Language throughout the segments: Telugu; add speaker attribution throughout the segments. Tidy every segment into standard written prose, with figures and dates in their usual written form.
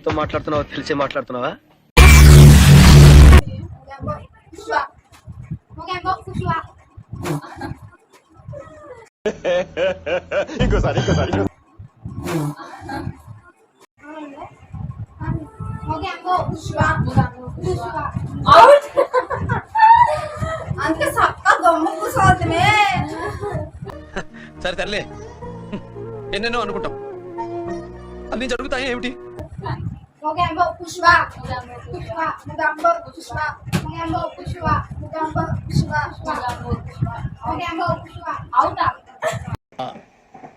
Speaker 1: ఎవరితో మాట్లాడుతున్నావో తెలిసే మాట్లాడుతున్నావా?
Speaker 2: ఇంకోసారి
Speaker 3: అంతే సక్క దొమ్మ కూర్చోవద్దునే.
Speaker 1: సరే తరలే, ఎన్నెన్నో అనుకుంటాం, అన్ని జరుగుతాయి ఏమిటి?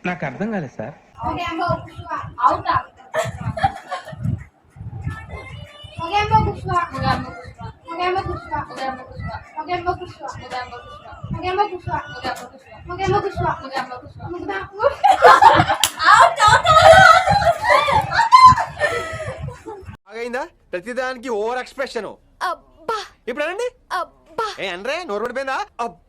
Speaker 4: నాకు అర్థం కాలేదు సార్.
Speaker 2: అయిందా? ప్రతిదానికి ఓవర్ ఎక్స్ప్రెషన్. ఇప్పుడు అనండి. ఏ అనరే, నోరు పడిపోయిందా? అబ్బా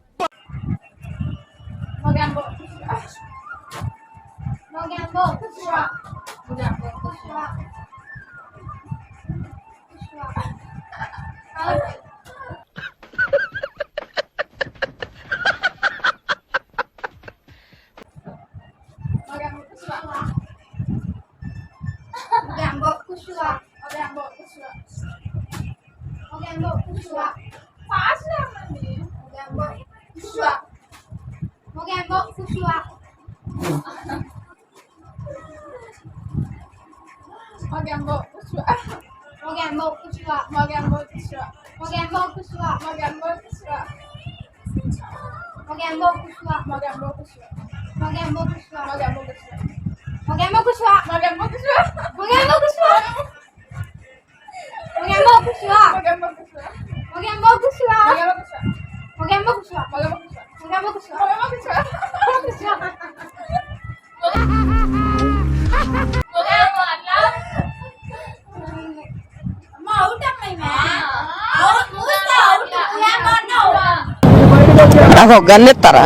Speaker 5: నాకు ఒక గన్ను ఇస్తారా?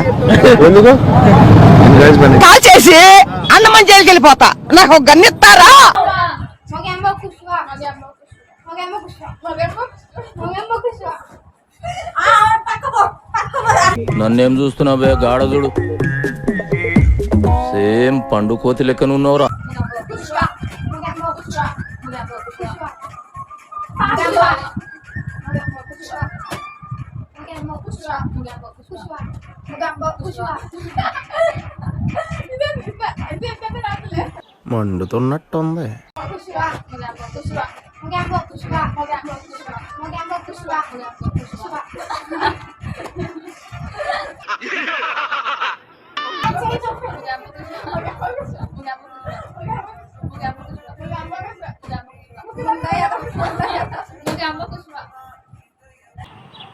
Speaker 2: ఎందుకు
Speaker 5: కాల్ చేసి అన్నమని జైలుకి వెళ్ళిపోతా. నాకు ఒక గన్ను ఇస్తారా?
Speaker 6: నన్నేం చూస్తున్నావే గాఢదుడు? సేమ్ పండు కోతి లెక్కనున్నావురా. మండుతున్నట్టుంది.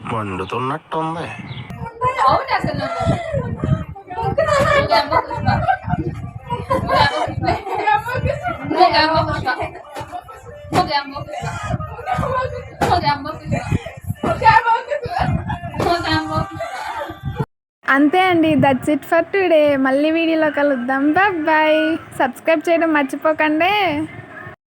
Speaker 6: మండుతున్నట్టుంది.
Speaker 7: అంతే అండి, దట్స్ ఇట్ ఫర్ టుడే. మళ్ళీ వీడియోలో కలుద్దాం. బాయ్. సబ్స్క్రైబ్ చేయడం మర్చిపోకండి.